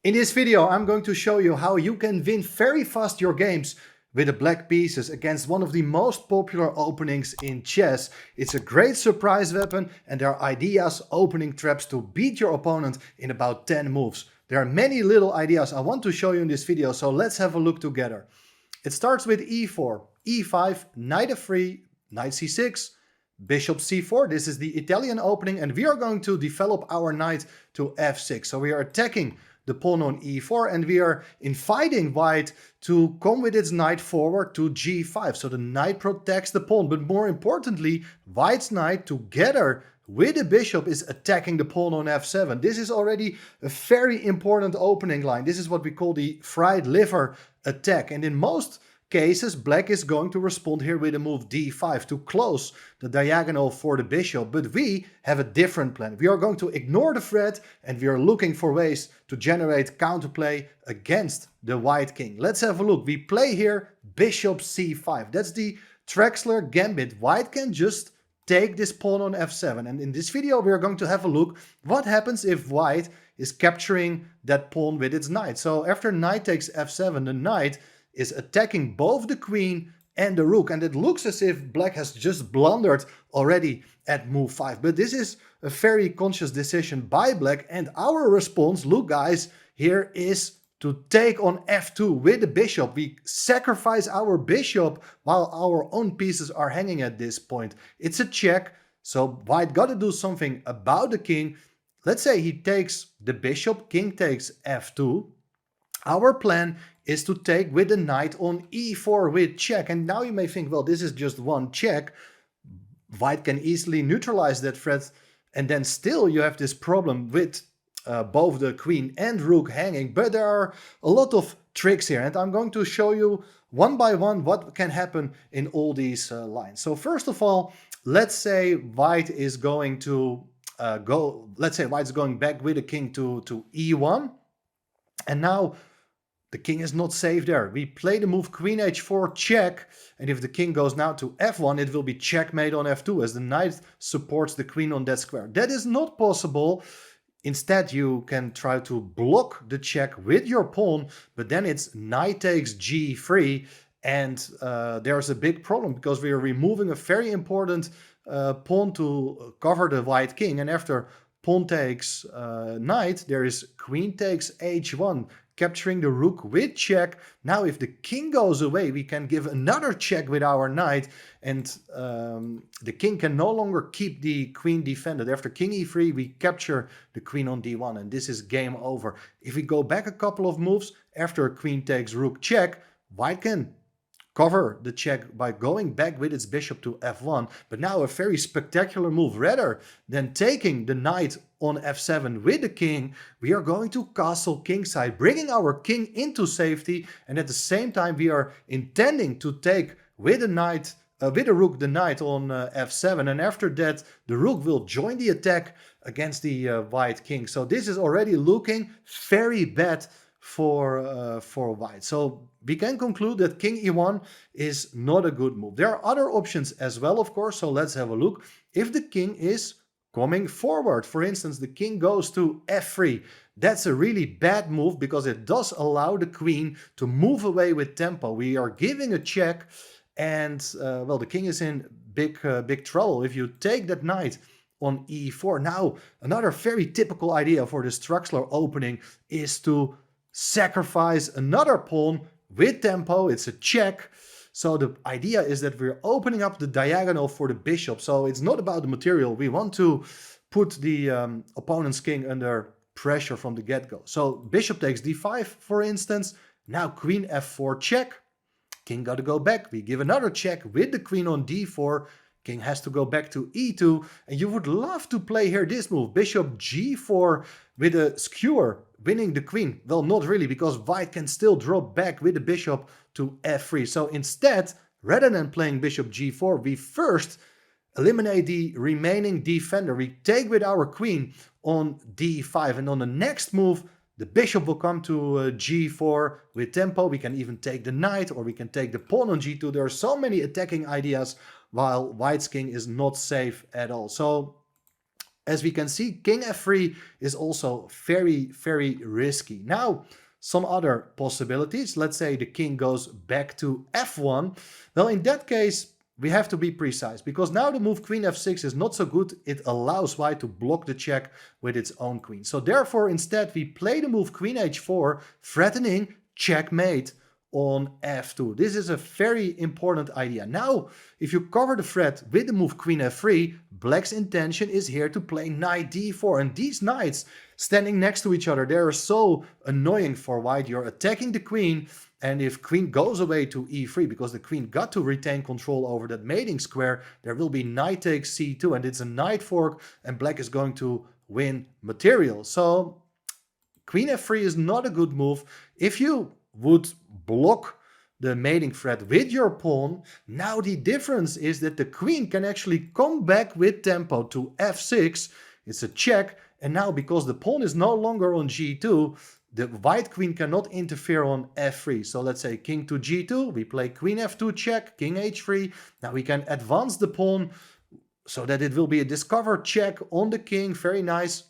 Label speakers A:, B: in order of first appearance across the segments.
A: In this video, I'm going to show you how you can win very fast your games with the black pieces against one of the most popular openings in chess. It's a great surprise weapon and there are ideas, opening traps to beat your opponent in about 10 moves. There are many little ideas I want to show you in this video, so let's have a look together. It starts with e4, e5, knight f3, knight c6, bishop c4. This is the Italian opening and we are going to develop our knight to f6. So we are attacking the pawn on e4 and we are inviting white to come with its knight forward to g5. So the knight protects the pawn, but more importantly, white's knight together with the bishop is attacking the pawn on f7. This is already a very important opening line. This is what we call the fried liver attack, and in most cases black is going to respond here with a move d5 to close the diagonal for the bishop, but we have a different plan. We are going to ignore the threat and we are looking for ways to generate counterplay against the white king. Let's have a look. We play here bishop c5. That's the Traxler Gambit. White can just take this pawn on f7, and in this video we are going to have a look what happens if white is capturing that pawn with its knight. So after knight takes f7, the knight is attacking both the queen and the rook, and it looks as if black has just blundered already at move 5. But this is a very conscious decision by black, and our response, look guys, here is to take on f2 with the bishop. We sacrifice our bishop while our own pieces are hanging at this point. It's a check, so white got to do something about the king. Let's say he takes the bishop, king takes f2. Our plan is to take with the knight on e4 with check. And now you may think, well, this is just one check. White can easily neutralize that threat. And then still you have this problem with both the queen and rook hanging. But there are a lot of tricks here. And I'm going to show you one by one what can happen in all these lines. So first of all, let's say white is going to let's say white's going back with the king to e1. And now the king is not safe there. We play the move queen h4 check, and if the king goes now to f1, it will be checkmate on f2 as the knight supports the queen on that square. That is not possible. Instead, you can try to block the check with your pawn, but then it's knight takes g3, and there's a big problem because we are removing a very important pawn to cover the white king, and after pawn takes knight, there is queen takes h1, capturing the rook with check. Now if the king goes away, we can give another check with our knight, and the king can no longer keep the queen defended. After king e3, we capture the queen on d1, and this is game over. If we go back a couple of moves, after queen takes rook check, white can cover the check by going back with its bishop to f1, but now a very spectacular move. Rather than taking the knight on f7 with the king, we are going to castle kingside, bringing our king into safety, and at the same time we are intending to take with the knight with the rook the knight on f7, and after that the rook will join the attack against the white king. So this is already looking very bad for white. So we can conclude that king e1 is not a good move. There are other options as well, of course, so let's have a look. If the king is coming forward, for instance, the king goes to f3, that's a really bad move because it does allow the queen to move away with tempo. We are giving a check, and well, the king is in big trouble. If you take that knight on e4, now another very typical idea for this Traxler opening is to sacrifice another pawn with tempo. It's a check. So the idea is that we're opening up the diagonal for the bishop. So it's not about the material. We want to put the opponent's king under pressure from the get-go. So bishop takes d5, for instance. Now queen f4 check. King got to go back. We give another check with the queen on d4. King has to go back to e2. And you would love to play here this move, bishop g4 with a skewer, winning the queen. Well, not really, because white can still drop back with the bishop to f3. So instead, rather than playing bishop g4, we first eliminate the remaining defender. We take with our queen on d5, and on the next move, the bishop will come to g4 with tempo. We can even take the knight, or we can take the pawn on g2. There are so many attacking ideas, while white's king is not safe at all. So As we can see, king f3 is also very, very risky. Now, some other possibilities. Let's say the king goes back to f1. Well, in that case, we have to be precise, because now the move queen f6 is not so good. It allows white to block the check with its own queen. So therefore, instead, we play the move queen h4, threatening checkmate on f2. This is a very important idea. Now, if you cover the threat with the move queen f3, black's intention is here to play knight d4. And these knights standing next to each other, they are so annoying for white. You're attacking the queen, and if queen goes away to e3, because the queen got to retain control over that mating square, there will be knight takes c2, and it's a knight fork, and black is going to win material. So queen f3 is not a good move. If you would block the mating threat with your pawn, now the difference is that the queen can actually come back with tempo to f6. It's a check, and now because the pawn is no longer on g2, the white queen cannot interfere on f3. So let's say king to g2, we play queen f2 check, king h3. Now we can advance the pawn so that it will be a discovered check on the king. Very nice.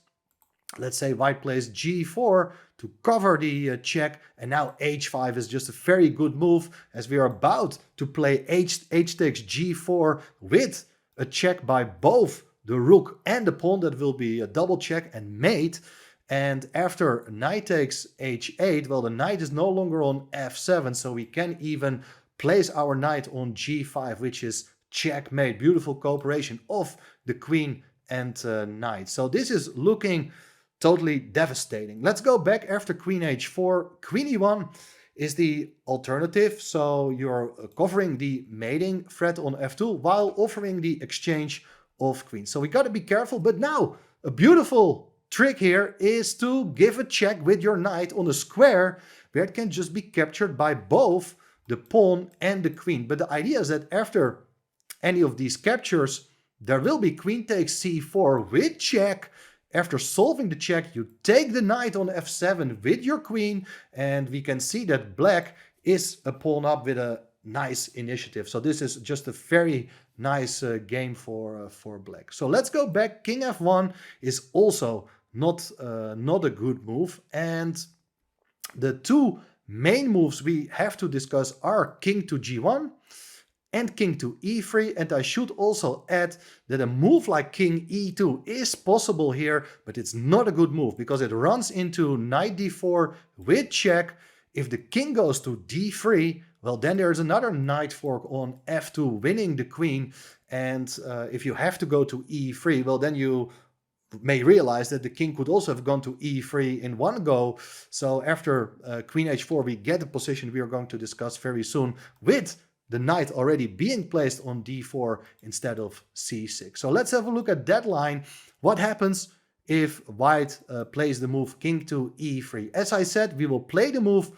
A: Let's say white plays g4 to cover the check, and now h5 is just a very good move, as we are about to play h takes g4 with a check by both the rook and the pawn. That will be a double check and mate. And after knight takes h8, well, the knight is no longer on f7, so we can even place our knight on g5, which is checkmate. Beautiful cooperation of the queen and knight. So this is looking totally devastating. Let's go back after queen h4. Queen e1 is the alternative. So you're covering the mating threat on f2 while offering the exchange of queens. So we got to be careful. But now a beautiful trick here is to give a check with your knight on a square where it can just be captured by both the pawn and the queen. But the idea is that after any of these captures, there will be queen takes c4 with check. After solving the check, you take the knight on f7 with your queen, and we can see that black is a pawn up with a nice initiative. So this is just a very nice game for black. So let's go back. King f1 is also not a good move, and the two main moves we have to discuss are king to g1 and king to e3. And I should also add that a move like king e2 is possible here, but it's not a good move because it runs into knight d4 with check. If the king goes to d3, well, then there's another knight fork on f2, winning the queen. And if you have to go to e3, well, then you may realize that the king could also have gone to e3 in one go. So after queen h4, we get a position we are going to discuss very soon, with the knight already being placed on d4 instead of c6. So let's have a look at that line. What happens if white plays the move king to e3? As I said, we will play the move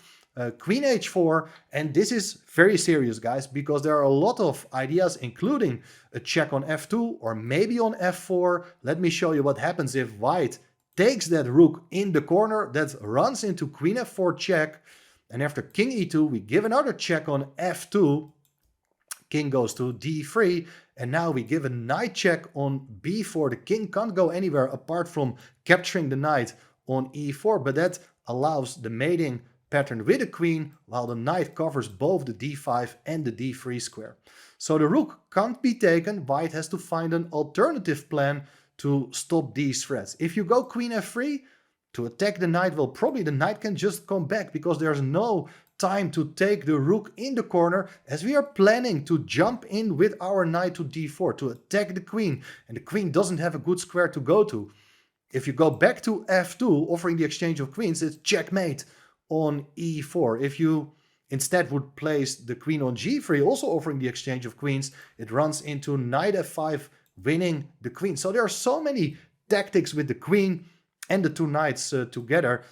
A: queen h4, and this is very serious, guys, because there are a lot of ideas, including a check on f2 or maybe on f4. Let me show you what happens if white takes that rook in the corner. That runs into queen f4 check, and after king e2, we give another check on f2. King goes to d3, and now we give a knight check on b4. The king can't go anywhere apart from capturing the knight on e4, but that allows the mating pattern with the queen, while the knight covers both the d5 and the d3 square. So the rook can't be taken. White has to find an alternative plan to stop these threats. If you go queen f3 to attack the knight, well, probably the knight can just come back because there's no time to take the rook in the corner, as we are planning to jump in with our knight to d4 to attack the queen, and the queen doesn't have a good square to go to. If you go back to f2, offering the exchange of queens, it's checkmate on e4. If you instead would place the queen on g3, also offering the exchange of queens, it runs into knight f5, winning the queen. So there are so many tactics with the queen and the two knights together.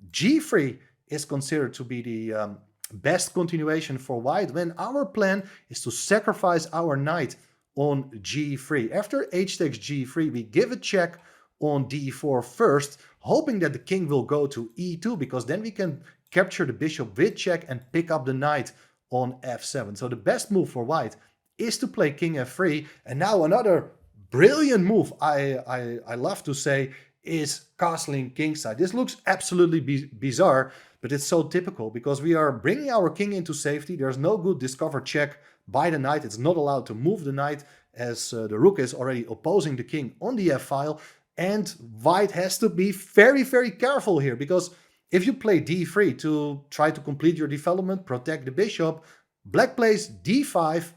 A: g3 is considered to be the best continuation for white, when our plan is to sacrifice our knight on g3. After h takes g3, we give a check on d4 first, hoping that the king will go to e2, because then we can capture the bishop with check and pick up the knight on f7. So the best move for white is to play king f3. And now another brilliant move, I love to say, is castling kingside. This looks absolutely bizarre, but it's so typical because we are bringing our king into safety. There's no good discover check by the knight. It's not allowed to move the knight as the rook is already opposing the king on the f-file. And white has to be very, very careful here because if you play d3 to try to complete your development, protect the bishop, black plays d5,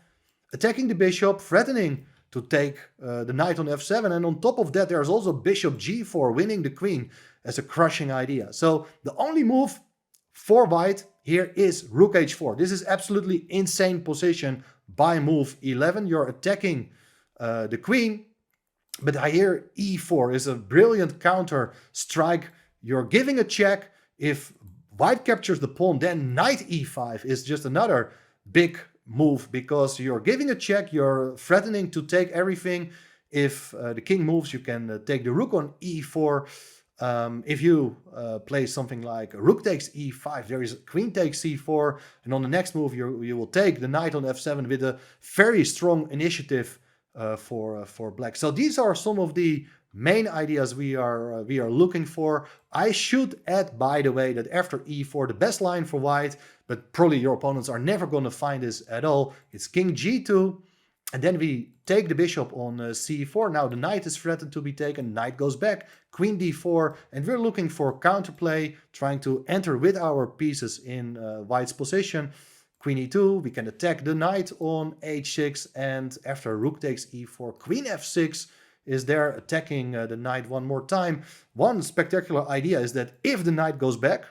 A: attacking the bishop, threatening to take the knight on f7. And on top of that, there's also bishop g4, winning the queen as a crushing idea. So the only move for white here is rook h4. This is absolutely insane position by move 11. You're attacking the queen, but here e4 is a brilliant counter strike. You're giving a check. If white captures the pawn, then knight e5 is just another big move because you're giving a check, you're threatening to take everything. If the king moves, you can take the rook on e4. If you play something like rook takes e5, there is queen takes c4, and on the next move you will take the knight on f7 with a very strong initiative for black. So these are some of the main ideas we are looking for. I should add, by the way, that after e4, the best line for white, but probably your opponents are never going to find this at all, it's king g2, and then we take the bishop on c4. Now the knight is threatened to be taken, knight goes back, queen d4, and we're looking for counterplay, trying to enter with our pieces in white's position. Queen e2, we can attack the knight on h6, and after rook takes e4, queen f6 is there attacking the knight one more time. One spectacular idea is that if the knight goes back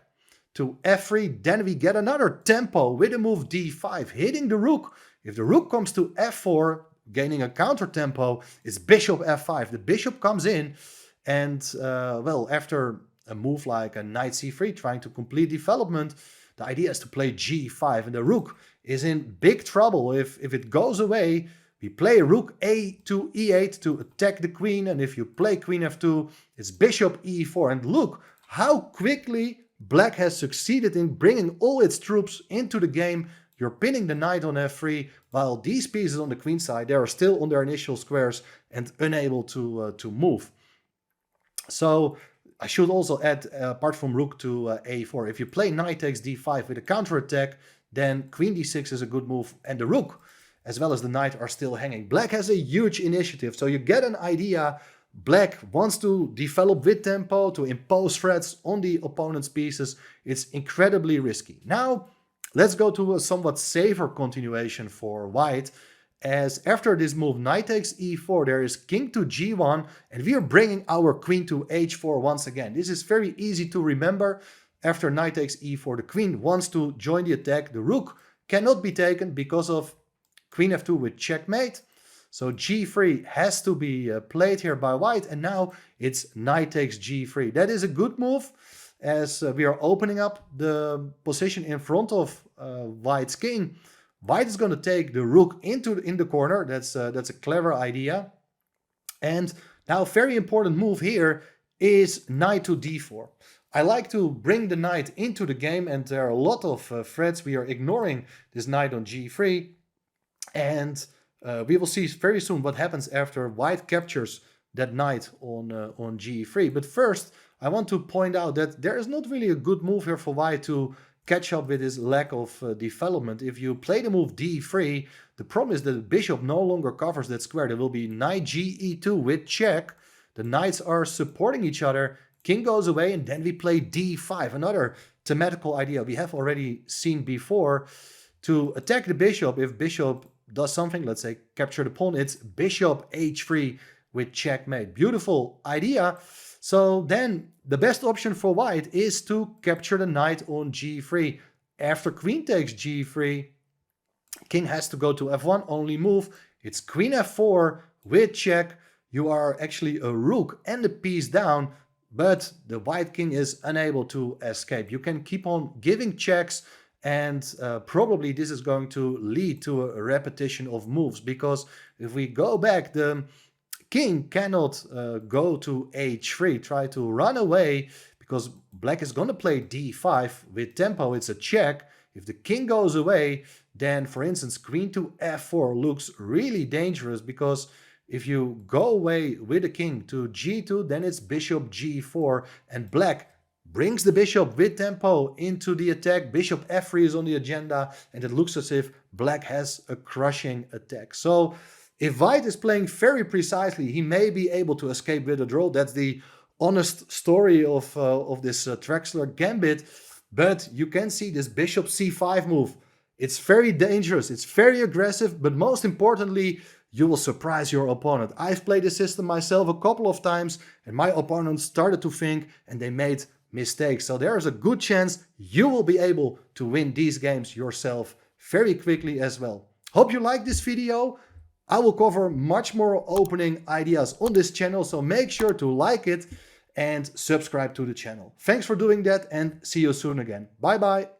A: to f3, then we get another tempo with the move d5, hitting the rook. If the rook comes to f4, gaining a counter tempo, it's bishop f5. The bishop comes in, and well, after a move like a knight c3, trying to complete development, the idea is to play g5, and the rook is in big trouble. If it goes away, we play rook a to e8 to attack the queen, and if you play queen f2, it's bishop e4. And look how quickly black has succeeded in bringing all its troops into the game. You're pinning the knight on f3, while these pieces on the queen side, they are still on their initial squares and unable to move. So I should also add, apart from rook to a4, if you play knight takes d5 with a counterattack, then queen d6 is a good move, and the rook as well as the knight are still hanging. Black has a huge initiative, so you get an idea. Black wants to develop with tempo, to impose threats on the opponent's pieces. It's incredibly risky. Now, let's go to a somewhat safer continuation for white, as after this move knight takes e4, there is king to g1, and we are bringing our queen to h4 once again. This is very easy to remember. After knight takes e4, the queen wants to join the attack. The rook cannot be taken because of queen f2 with checkmate. So g3 has to be played here by white, and now it's knight takes g3. That is a good move, as we are opening up the position in front of white's king. White is going to take the rook in the corner. That's a clever idea. And now, very important move here is knight to d4. I like to bring the knight into the game, and there are a lot of threats. We are ignoring this knight on g3, and we will see very soon what happens after white captures that knight on g3. But first, I want to point out that there is not really a good move here for white to catch up with his lack of development. If you play the move d3, the problem is that the bishop no longer covers that square. There will be knight ge2 with check. The knights are supporting each other. King goes away, and then we play d5. Another thematical idea we have already seen before. To attack the bishop, if bishop does something, let's say capture the pawn, it's bishop h3 with checkmate. Beautiful idea. So then the best option for white is to capture the knight on g3. After queen takes g3, king has to go to f1, only move. It's queen f4 with check. You are actually a rook and a piece down, but the white king is unable to escape. You can keep on giving checks, and probably this is going to lead to a repetition of moves, because if we go back, the king cannot go to h3, try to run away, because black is going to play d5 with tempo. It's a check. If the king goes away, then, for instance, queen to f4 looks really dangerous, because If you go away with the king to g2, then it's bishop g4, and black brings the bishop with tempo into the attack. Bishop f3 is on the agenda, and it looks as if black has a crushing attack. So if white is playing very precisely, he may be able to escape with a draw. That's the honest story of this Traxler Gambit. But you can see this bishop c5 move. It's very dangerous, it's very aggressive, but most importantly, you will surprise your opponent. I've played this system myself a couple of times, and my opponents started to think and they made mistakes. So there is a good chance you will be able to win these games yourself very quickly as well. Hope you like this video. I will cover much more opening ideas on this channel, so make sure to like it and subscribe to the channel. Thanks for doing that, and see you soon again. Bye bye.